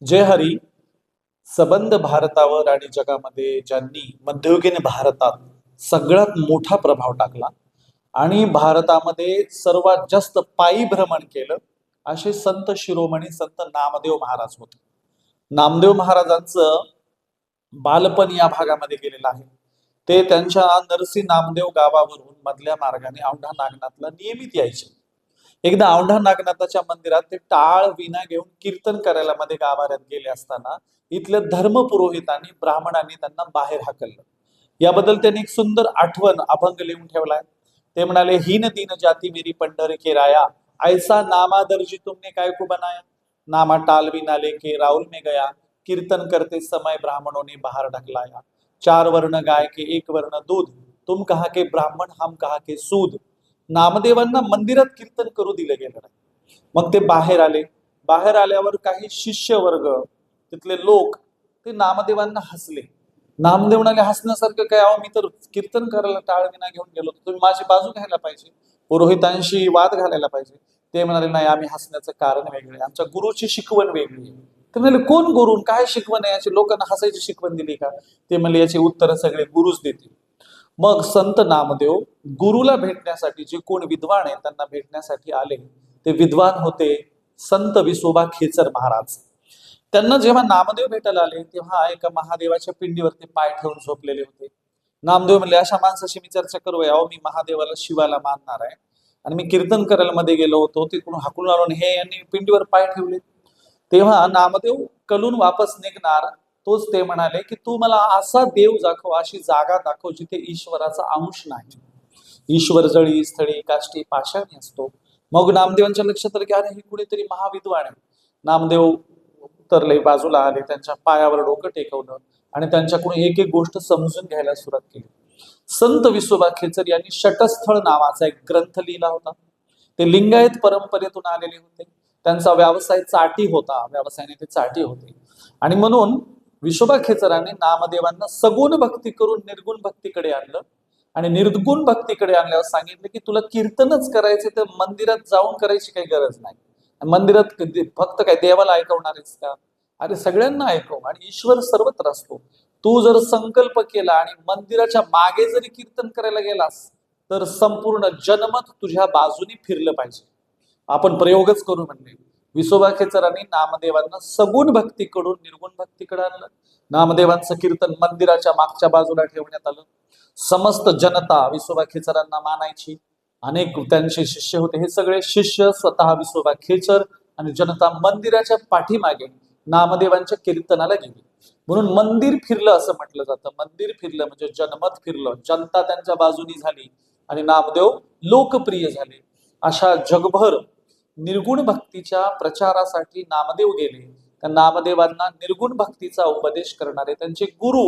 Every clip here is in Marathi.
जय हरी. सबंध भारतावर आणि जगामध्ये ज्यांनी मध्ययुगीन भारतात सगळ्यात मोठा प्रभाव टाकला आणि भारतामध्ये सर्वात जास्त पायी भ्रमण केलं असे संत शिरोमणी संत नामदेव महाराज होते. नामदेव महाराजांचं बालपण या भागामध्ये गेलेलं आहे. ते त्यांच्या नरसी नामदेव गावावरून मधल्या मार्गाने औंढा नागनाथला नियमित यायचे. एकदा औंढा नागनाथाच्या मंदिरात ते टाळ विना घेऊन कीर्तन करायला मध्ये गाभाऱ्यात गेले असताना इथल्या धर्मपुरोहितांनी ब्राह्मणांनी त्यांना बाहेर हाकललं. याबद्दल त्यांनी एक सुंदर आठवण अभंग लिहून ठेवलाय. ते म्हणाले, हीन दीन जाती मेरी पंढर के राया, ऐसा नामा दर्जी तुमने काय को बनाया, नामा टाल विना लेके राउल में गया, कीर्तन करते समय ब्राह्मणों ने बाहर ढकलाया, चार वर्ण गाय के एक वर्ण दूध, तुम कहा के ब्राह्मण हम कहा के सूद. नामदेवांना मंदिरात कीर्तन करू दिलं गेलं नाही. मग ते बाहेर आले. बाहेर आल्यावर काही शिष्य वर्ग, तिथले लोक ते नामदेवांना हसले. नामदेव म्हणाले, हसण्यासारखं काय, अहो मी तर कीर्तन करायला टाळ विना घेऊन गेलो, तुम्ही माझी बाजू घ्यायला पाहिजे, पुरोहितांशी वाद घालायला पाहिजे. ते म्हणाले, नाही, आम्ही हसण्याचं कारण वेगळे, आमच्या गुरुची शिकवण वेगळी आहे. ते म्हणाले, कोण गुरु, काय शिकवण आहे याची, लोकांना हसायची शिकवण दिली का? ते म्हणले, याची उत्तर सगळे गुरुच देतील. मग संत नामदेव गुरुला भेटण्यासाठी, जे कोण विद्वान आहे त्यांना भेटण्यासाठी आले. ते विद्वान होते संत विसोबा खेचर महाराज. त्यांना जेव्हा नामदेव भेटायला आले तेव्हा एका महादेवाच्या पिंडीवरती पाय ठेवून झोपलेले होते. नामदेव म्हणले, अशा माणसाशी मी चर्चा करूया, अहो मी महादेवाला शिवाला मानणार आहे आणि मी कीर्तन करायला मध्ये गेलो होतो, तिकडून हाकून आलो हे यांनी पिंडीवर पाय ठेवले. तेव्हा नामदेव कलून वापस निघणार तोच ते म्हणाले की तू मला असा देव दाखव, अशी जागा दाखव जिथे ईश्वराचा अंश नाही. ईश्वर जळी स्थळी काष्टी पाषाणी असतो. मग नामदेवांच्या लक्षात आलं की अरे हे कुणीतरी महाविद्वान आहे. नामदेव उतरले, बाजूला आले, त्यांच्या पायावर डोकं टेकवलं आणि त्यांच्याकडून एक एक गोष्ट समजून घ्यायला सुरुवात केली. संत विसोबा खेचर यांनी षटस्थळ नावाचा एक ग्रंथ लिहिला होता. ते लिंगायत परंपरेतून आलेले होते. त्यांचा व्यवसाय चाटी होता, व्यवसायाने ते चाटी होते आणि म्हणून विसोबा खेचरांनी नामदेवांना सगुण भक्ती करून निर्गुण भक्तीकडे आणलं आणि निर्गुण भक्तीकडे आणल्यावर सांगितलं की तुला कीर्तनच करायचे तर मंदिरात जाऊन करायची काही गरज नाही. मंदिरात फक्त काय देवाला ऐकवणार आहेस का? अरे सगळ्यांना ऐकव, आणि ईश्वर सर्वत्र असतो. तू जर संकल्प केला आणि मंदिराच्या मागे जरी कीर्तन करायला गेलास तर संपूर्ण जनमत तुझ्या बाजूने फिरलं पाहिजे. आपण प्रयोगच करू म्हणले. विसोबा खेचरांनी नामदेवांना सगुण भक्तीकडून निर्गुण भक्तीकडे आणलं. नामदेवांचं कीर्तन मंदिराच्या मागच्या बाजूला ठेवण्यात आलं. समस्त जनता विसोबा खेचरांना मानायची. अनेक त्यांचे शिष्य होते. हे सगळे शिष्य स्वतः विसोबा खेचर आणि जनता मंदिराच्या पाठीमागे नामदेवांच्या कीर्तनाला गेली. म्हणून मंदिर फिरलं असं म्हटलं जातं. मंदिर फिरलं म्हणजे जनमत फिरलं, जनता त्यांच्या बाजूनी झाली आणि नामदेव लोकप्रिय झाले. अशा जगभर निर्गुण भक्तीच्या प्रचारासाठी नामदेव गेले. त्या नामदेवांना निर्गुण भक्तीचा उपदेश करणारे त्यांचे गुरु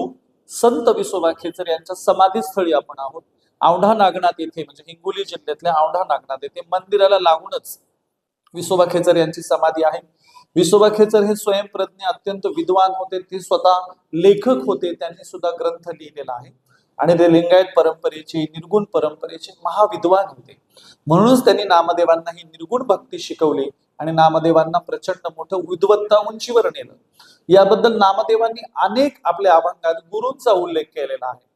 संत विसोबा खेचर यांच्या समाधीस्थळी आपण आहोत. औंढा नागनाथ येथे, म्हणजे हिंगोली जिल्ह्यातल्या औंढा नागनाथ येथे मंदिराला लागूनच विसोबा खेचर यांची समाधी आहे. विसोबा खेचर हे स्वयंप्रज्ञ अत्यंत विद्वान होते. ते स्वतः लेखक होते. त्यांनी सुद्धा ग्रंथ लिहिलेला आहे आणि ते लिंगायत परंपरेचे, निर्गुण परंपरेचे महाविद्वान होते. म्हणूनच त्यांनी नामदेवांना ही निर्गुण भक्ती शिकवली आणि नामदेवांना प्रचंड मोठं विद्वत्ता उंचीवर नेलं. याबद्दल नामदेवांनी अनेक आपल्या अभंगात गुरूंचा उल्लेख केलेला आहे.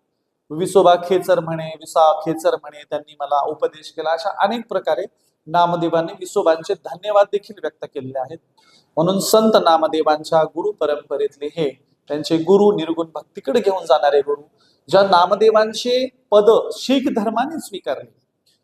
विसोबा खेचर म्हणे, विसा खेचर म्हणे, त्यांनी मला उपदेश केला, अशा अनेक प्रकारे नामदेवांनी विसोबांचे धन्यवाद देखील व्यक्त केलेले आहेत. म्हणून संत नामदेवांच्या गुरु परंपरेतले हे त्यांचे गुरु, निर्गुण भक्तीकडे घेऊन जाणारे गुरु, ज्या नामदेवांचे पद शीख धर्माने स्वीकारले,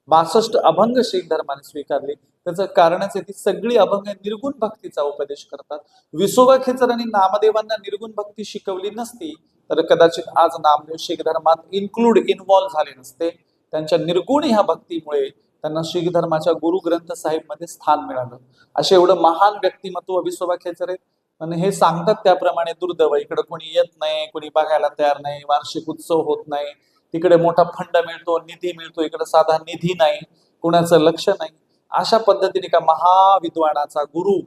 62 अभंग शीख धर्माने स्वीकारले. त्याचं कारणच आहे ती सगळी अभंग निर्गुण भक्तीचा उपदेश करतात. विसोबा खेचरांनी नामदेवांना निर्गुण भक्ती शिकवली नसती तर कदाचित आज नामदेव शीख धर्मात इन्व्हॉल्व झाले नसते. त्यांच्या निर्गुण ह्या भक्तीमुळे त्यांना शीख धर्माच्या गुरु ग्रंथ साहिब मध्ये स्थान मिळालं. असे एवढं महान व्यक्तिमत्व विसोबा खेचर आहेत. आणि हे सांगतात त्याप्रमाणे दुर्दैव, इकडे कोणी येत नाही, कोणी बघायला तयार नाही, वार्षिक उत्सव होत नाही. तिकडे मोठा फंड मिळतो, निधी मिळतो, इकडे साधा निधी नाही, कुणाचं लक्ष नाही. अशा पद्धतीने का महाविद्वानाचा गुरु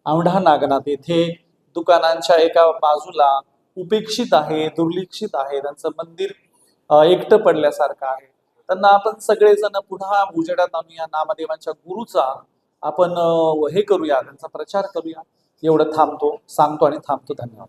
औंढा नागनाथ येथे दुकानांच्या एका बाजूला उपेक्षित आहे, दुर्लक्षित आहे. त्यांचं मंदिर एकटं पडल्यासारखं आहे. त्यांना आपण सगळेजण पुन्हा उजेडात आणूया. नामदेवांच्या गुरुचा आपण हे करूया, त्यांचा प्रचार करूया. एवढं सांगतो आणि थांबतो. धन्यवाद.